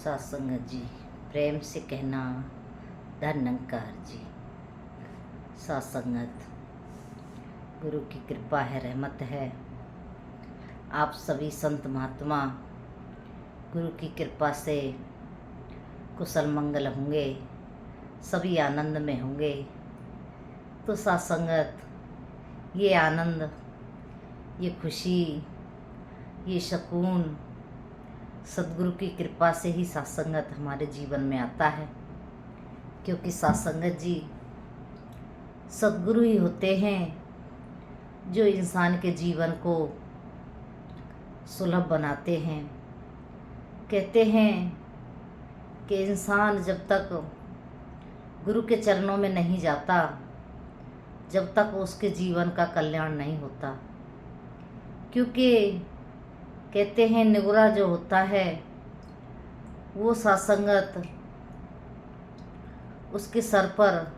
सत्संगत जी, प्रेम से कहना धन्यंकार जी। सत्संगत गुरु की कृपा है, रहमत है। आप सभी संत महात्मा गुरु की कृपा से कुशल मंगल होंगे, सभी आनंद में होंगे। तो सत्संगत, ये आनंद, ये खुशी, ये सुकून सद्गुरु की कृपा से ही सत्संगत हमारे जीवन में आता है। क्योंकि सत्संगत जी सद्गुरु ही होते हैं जो इंसान के जीवन को सुलभ बनाते हैं। कहते हैं कि इंसान जब तक गुरु के चरणों में नहीं जाता, जब तक उसके जीवन का कल्याण नहीं होता। क्योंकि कहते हैं निगुरा जो होता है वो सत्संगत, उसके सर पर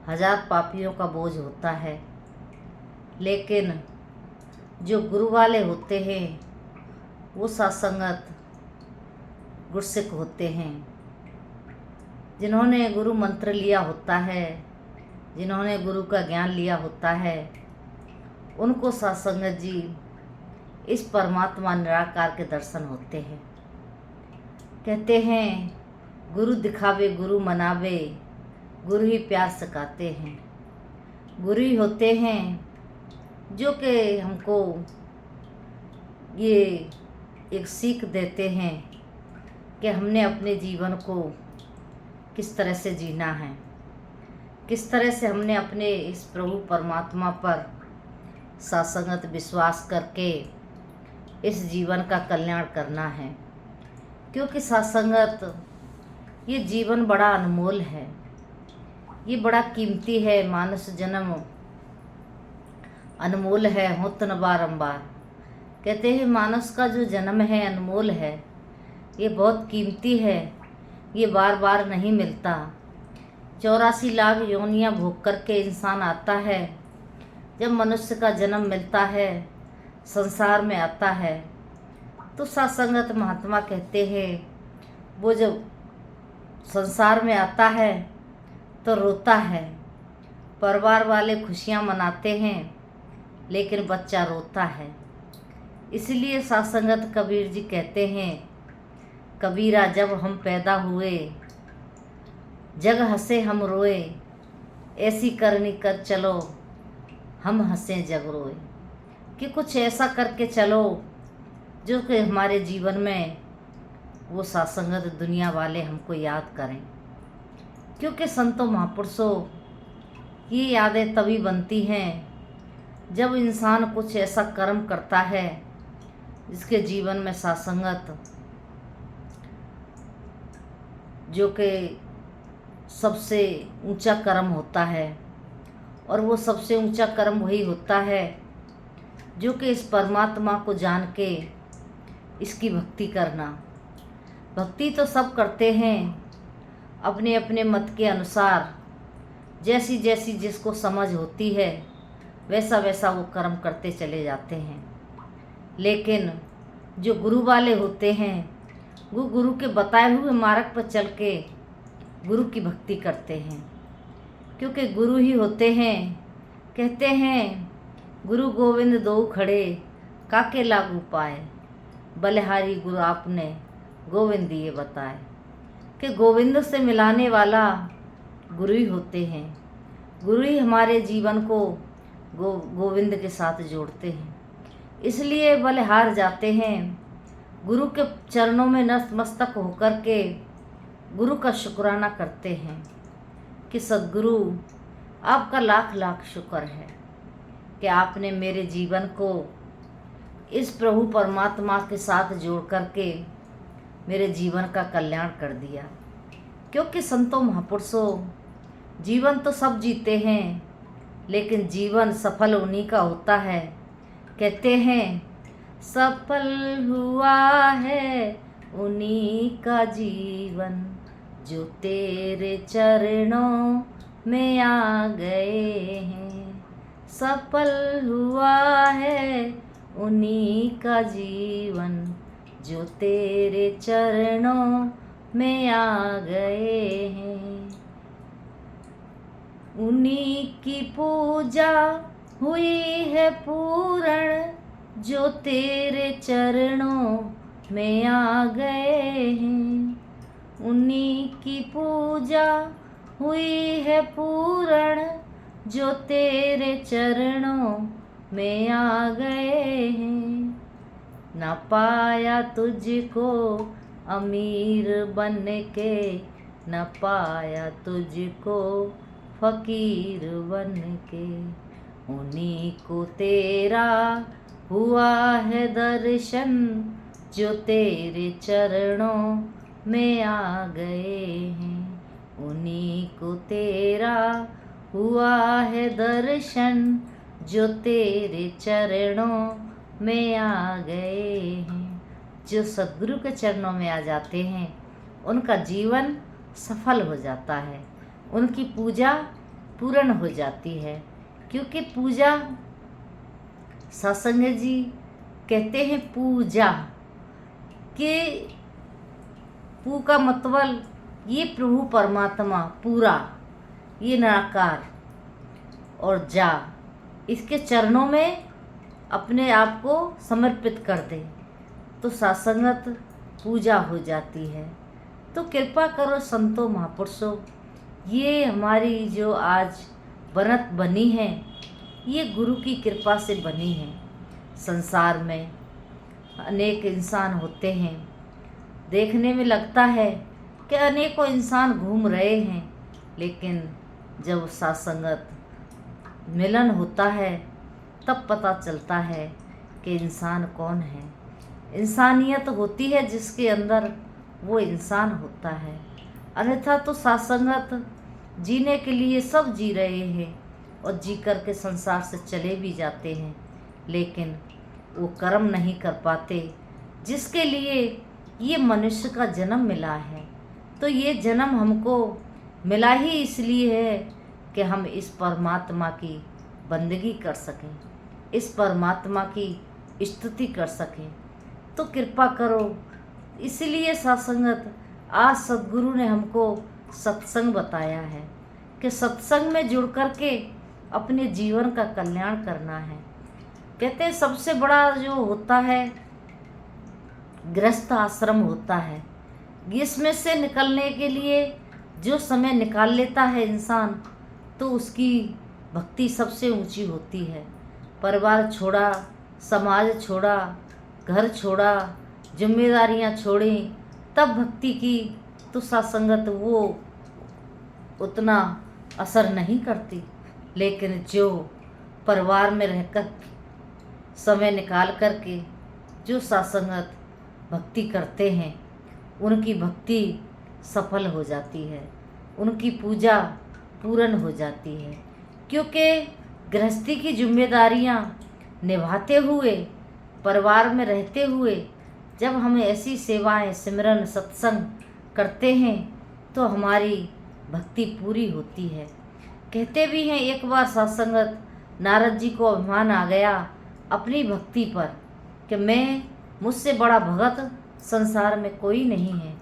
1000 पापियों का बोझ होता है। लेकिन जो गुरु वाले होते हैं वो सत्संगत गुरसिक होते हैं। जिन्होंने गुरु मंत्र लिया होता है, जिन्होंने गुरु का ज्ञान लिया होता है, उनको सत्संगत जी इस परमात्मा निराकार के दर्शन होते हैं। कहते हैं गुरु दिखावे गुरु मनावे, गुरु ही प्यार सिखाते हैं। गुरु ही होते हैं जो कि हमको ये एक सीख देते हैं कि हमने अपने जीवन को किस तरह से जीना है, किस तरह से हमने अपने इस प्रभु परमात्मा पर सत्संगत विश्वास करके इस जीवन का कल्याण करना है। क्योंकि सत्संगत ये जीवन बड़ा अनमोल है, ये बड़ा कीमती है। मानस जन्म अनमोल है, होत न बारंबार। कहते हैं मानस का जो जन्म है अनमोल है, ये बहुत कीमती है, ये बार बार नहीं मिलता। 84 लाख योनियां भोग करके इंसान आता है। जब मनुष्य का जन्म मिलता है, संसार में आता है, तो सत्संगत महात्मा कहते हैं वो जब संसार में आता है तो रोता है। परिवार वाले खुशियाँ मनाते हैं लेकिन बच्चा रोता है। इसलिए सत्संगत कबीर जी कहते हैं, कबीरा जब हम पैदा हुए, जग हंसे हम रोए, ऐसी करनी कर चलो हम हंसे जग रोए। कि कुछ ऐसा करके चलो जो कि हमारे जीवन में वो सत्संगत दुनिया वाले हमको याद करें। क्योंकि संतों महापुरुषों ये यादें तभी बनती हैं जब इंसान कुछ ऐसा कर्म करता है जिसके जीवन में सत्संगत जो कि सबसे ऊंचा कर्म होता है। और वो सबसे ऊंचा कर्म वही होता है जो कि इस परमात्मा को जान के इसकी भक्ति करना। भक्ति तो सब करते हैं अपने अपने मत के अनुसार, जैसी जैसी जिसको समझ होती है वैसा वैसा वो कर्म करते चले जाते हैं। लेकिन जो गुरु वाले होते हैं वो गुरु के बताए हुए मार्ग पर चल के गुरु की भक्ति करते हैं। क्योंकि गुरु ही होते हैं। कहते हैं गुरु गोविंद दो खड़े, काके लागू पाए, बलिहारी गुरु आपने गोविंद ये बताए। कि गोविंद से मिलाने वाला गुरु ही होते हैं। गुरु ही हमारे जीवन को गोविंद के साथ जोड़ते हैं। इसलिए बलिहार जाते हैं, गुरु के चरणों में नतमस्तक होकर के गुरु का शुक्राना करते हैं कि सद्गुरु आपका लाख लाख शुक्र है कि आपने मेरे जीवन को इस प्रभु परमात्मा के साथ जोड़ करके मेरे जीवन का कल्याण कर दिया। क्योंकि संतों महापुरुषों जीवन तो सब जीते हैं, लेकिन जीवन सफल उन्हीं का होता है। कहते हैं सफल हुआ है उन्हीं का जीवन जो तेरे चरणों में आ गए हैं। सफल हुआ है उन्हीं का जीवन जो तेरे चरणों में आ गए हैं। उन्हीं की पूजा हुई है पूर्ण, जो तेरे चरणों में आ गए हैं। उन्हीं की पूजा हुई है पूर्ण, जो तेरे चरणों में आ गए हैं। ना पाया तुझको अमीर बन के, न पाया तुझको फकीर बन के। उन्हीं को तेरा हुआ है दर्शन, जो तेरे चरणों में आ गए हैं। उन्हीं को तेरा हुआ है दर्शन, जो तेरे चरणों में आ गए हैं। जो सद्गुरु के चरणों में आ जाते हैं उनका जीवन सफल हो जाता है, उनकी पूजा पूर्ण हो जाती है। क्योंकि पूजा, सत्संग जी कहते हैं पूजा के पू का मतलब ये प्रभु परमात्मा पूरा, ये निराकार, और जा इसके चरणों में अपने आप को समर्पित कर दे तो सत्संगत पूजा हो जाती है। तो कृपा करो संतों महापुरुषों, ये हमारी जो आज बनत बनी है ये गुरु की कृपा से बनी है। संसार में अनेक इंसान होते हैं, देखने में लगता है कि अनेकों इंसान घूम रहे हैं, लेकिन जब सत्संगत मिलन होता है तब पता चलता है कि इंसान कौन है। इंसानियत होती है जिसके अंदर, वो इंसान होता है। अन्यथा तो सत्संगत जीने के लिए सब जी रहे हैं और जी कर के संसार से चले भी जाते हैं, लेकिन वो कर्म नहीं कर पाते जिसके लिए ये मनुष्य का जन्म मिला है। तो ये जन्म हमको मिला ही इसलिए है कि हम इस परमात्मा की बंदगी कर सकें, इस परमात्मा की स्तुति कर सकें। तो कृपा करो, इसलिए सत्संगत आज सद्गुरु ने हमको सत्संग बताया है कि सत्संग में जुड़ कर के अपने जीवन का कल्याण करना है। कहते हैं सबसे बड़ा जो होता है गृहस्थ आश्रम होता है। इसमें से निकलने के लिए जो समय निकाल लेता है इंसान, तो उसकी भक्ति सबसे ऊंची होती है। परिवार छोड़ा, समाज छोड़ा, घर छोड़ा, जिम्मेदारियां छोड़ी, तब भक्ति की, तो सत्संगत वो उतना असर नहीं करती। लेकिन जो परिवार में रहकर समय निकाल करके जो सत्संगत भक्ति करते हैं, उनकी भक्ति सफल हो जाती है, उनकी पूजा पूर्ण हो जाती है। क्योंकि गृहस्थी की जिम्मेदारियां निभाते हुए, परिवार में रहते हुए जब हम ऐसी सेवाएं, सिमरन, सत्संग करते हैं तो हमारी भक्ति पूरी होती है। कहते भी हैं एक बार सत्संगत नारद जी को अभिमान आ गया अपनी भक्ति पर कि मुझसे बड़ा भगत संसार में कोई नहीं है।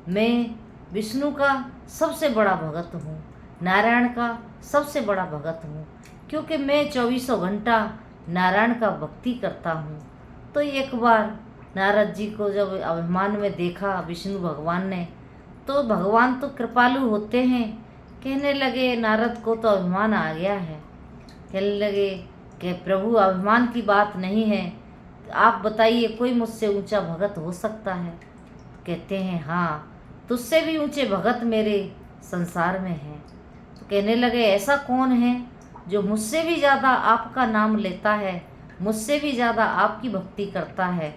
मैं विष्णु का सबसे बड़ा भगत हूँ, नारायण का सबसे बड़ा भगत हूँ, क्योंकि मैं 24 घंटा नारायण का भक्ति करता हूँ। तो एक बार नारद जी को जब अभिमान में देखा विष्णु भगवान ने, तो भगवान तो कृपालु होते हैं, कहने लगे नारद को तो अभिमान आ गया है। कहने लगे कि प्रभु अभिमान की बात नहीं है, आप बताइए कोई मुझसे ऊंचा भगत हो सकता है? कहते हैं हाँ, तुझसे भी ऊंचे भगत मेरे संसार में हैं। तो कहने लगे ऐसा कौन है जो मुझसे भी ज़्यादा आपका नाम लेता है, मुझसे भी ज़्यादा आपकी भक्ति करता है?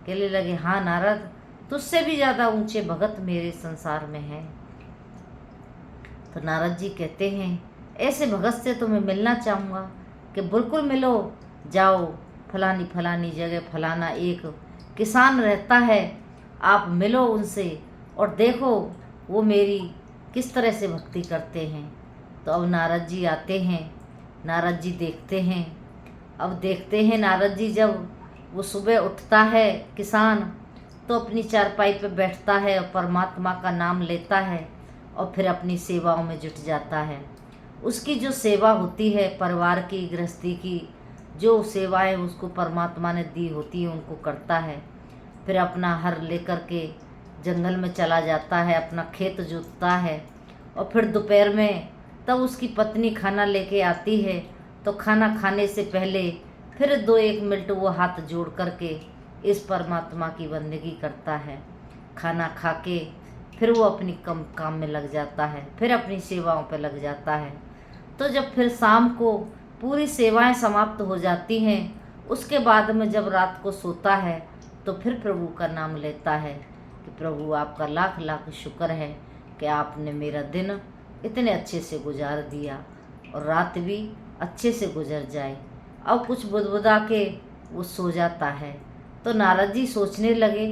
कहने लगे हाँ नारद, तुझसे भी ज़्यादा ऊंचे भगत मेरे संसार में हैं। तो नारद जी कहते हैं ऐसे भगत से तो मैं मिलना चाहूँगा। कि बिल्कुल मिलो, जाओ फलानी फलानी जगह फलाना एक किसान रहता है, आप मिलो उनसे और देखो वो मेरी किस तरह से भक्ति करते हैं। तो अब नारद जी आते हैं, नारद जी देखते हैं। अब देखते हैं नारद जी जब वो सुबह उठता है किसान, तो अपनी चारपाई पे बैठता है और परमात्मा का नाम लेता है और फिर अपनी सेवाओं में जुट जाता है। उसकी जो सेवा होती है, परिवार की, गृहस्थी की जो सेवाएं उसको परमात्मा ने दी होती है, उनको करता है। फिर अपना हर लेकर के जंगल में चला जाता है, अपना खेत जोतता है और फिर दोपहर में तब उसकी पत्नी खाना लेके आती है, तो खाना खाने से पहले फिर 2-1 मिनट वो हाथ जोड़ करके इस परमात्मा की बंदगी करता है। खाना खा के फिर वो अपनी काम में लग जाता है, फिर अपनी सेवाओं पे लग जाता है। तो जब फिर शाम को पूरी सेवाएं समाप्त हो जाती हैं, उसके बाद में जब रात को सोता है तो फिर प्रभु का नाम लेता है कि प्रभु आपका लाख लाख शुक्र है कि आपने मेरा दिन इतने अच्छे से गुजार दिया और रात भी अच्छे से गुजर जाए। अब कुछ बुदबुदा के वो सो जाता है। तो नारद जी सोचने लगे,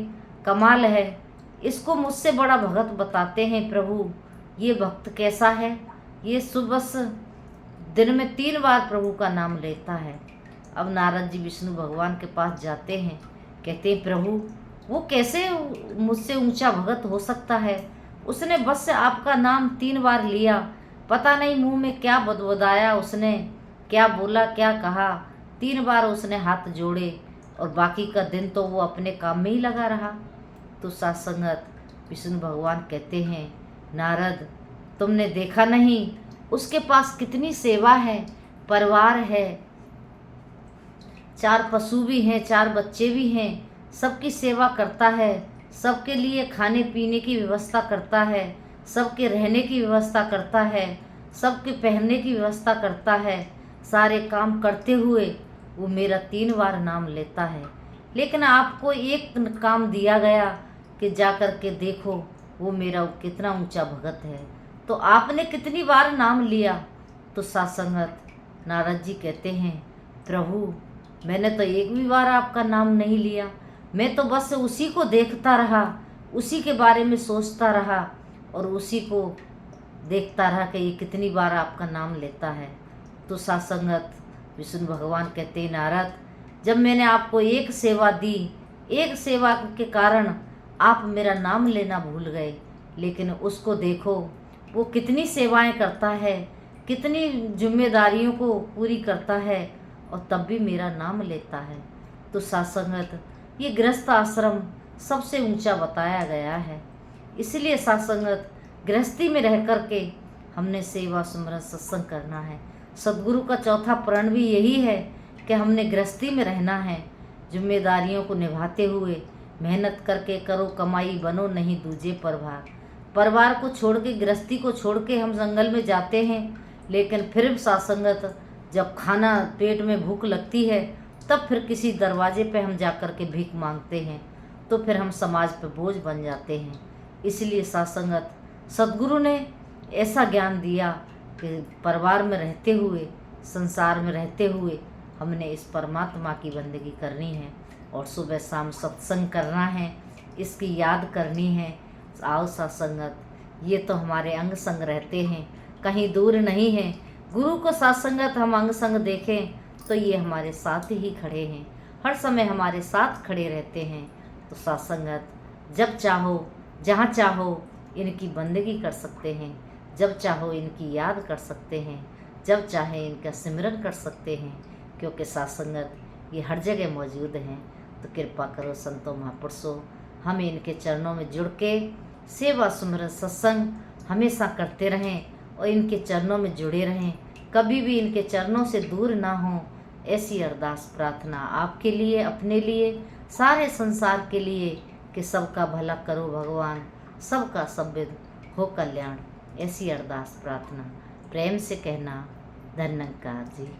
कमाल है, इसको मुझसे बड़ा भगत बताते हैं प्रभु, ये भक्त कैसा है, ये सुबह दिन में 3 बार प्रभु का नाम लेता है। अब नारद जी विष्णु भगवान के पास जाते हैं, कहते हैं प्रभु वो कैसे मुझसे ऊंचा भगत हो सकता है, उसने बस से आपका नाम 3 बार लिया, पता नहीं मुंह में क्या बदबदाया, उसने क्या बोला क्या कहा, 3 बार उसने हाथ जोड़े और बाकी का दिन तो वो अपने काम में ही लगा रहा। तो सात्संगत विष्णु भगवान कहते हैं, नारद तुमने देखा नहीं उसके पास कितनी सेवा है, परिवार है, 4 पशु भी हैं, 4 बच्चे भी हैं, सबकी सेवा करता है, सबके लिए खाने पीने की व्यवस्था करता है, सबके रहने की व्यवस्था करता है, सबके पहनने की व्यवस्था करता है, सारे काम करते हुए वो मेरा 3 बार नाम लेता है। लेकिन आपको एक काम दिया गया कि जा कर के देखो वो मेरा कितना ऊंचा भगत है, तो आपने कितनी बार नाम लिया। तो सात्संगत नारद जी कहते हैं, प्रभु मैंने तो एक भी बार आपका नाम नहीं लिया, मैं तो बस उसी को देखता रहा, उसी के बारे में सोचता रहा और उसी को देखता रहा कि ये कितनी बार आपका नाम लेता है। तो सात्संगत विष्णु भगवान कहते हैं, नारद जब मैंने आपको एक सेवा दी, एक सेवा के कारण आप मेरा नाम लेना भूल गए, लेकिन उसको देखो वो कितनी सेवाएं करता है, कितनी जिम्मेदारियों को पूरी करता है और तब भी मेरा नाम लेता है। तो सात्संगत ये गृहस्थ आश्रम सबसे ऊंचा बताया गया है, इसलिए सात्संगत गृहस्थी में रह कर के हमने सेवा सुमरन सत्संग करना है। सद्गुरु का चौथा प्रण भी यही है कि हमने गृहस्थी में रहना है, जिम्मेदारियों को निभाते हुए मेहनत करके करो कमाई, बनो नहीं दूजे पर भार। परिवार को छोड़ के, गृहस्थी को छोड़ के हम जंगल में जाते हैं, लेकिन फिर सात्संगत जब खाना पेट में भूख लगती है तब फिर किसी दरवाजे पे हम जा कर के भीख मांगते हैं, तो फिर हम समाज पे बोझ बन जाते हैं। इसलिए सात्संगत सद्गुरु ने ऐसा ज्ञान दिया कि परिवार में रहते हुए, संसार में रहते हुए हमने इस परमात्मा की बंदगी करनी है और सुबह शाम सत्संग करना है, इसकी याद करनी है। आओ सात्संगत, ये तो हमारे अंग संग रहते हैं, कहीं दूर नहीं है। गुरु को सात्संगत हम अंग संग देखें तो ये हमारे साथ ही खड़े हैं, हर समय हमारे साथ खड़े रहते हैं। तो सात्संगत जब चाहो जहाँ चाहो इनकी बंदगी कर सकते हैं, जब चाहो इनकी याद कर सकते हैं, जब चाहे इनका सिमरन कर सकते हैं, क्योंकि सात्संगत ये हर जगह मौजूद हैं। तो कृपा करो संतों महापुरुषों, हम इनके चरणों में जुड़ के सेवा सुमरन सत्संग हमेशा करते रहें और इनके चरणों में जुड़े रहें, कभी भी इनके चरणों से दूर ना हों। ऐसी अरदास प्रार्थना आपके लिए, अपने लिए, सारे संसार के लिए कि सबका भला करो भगवान, सबका सद्विद हो कल्याण। ऐसी अरदास प्रार्थना प्रेम से कहना। धन्यकार जी।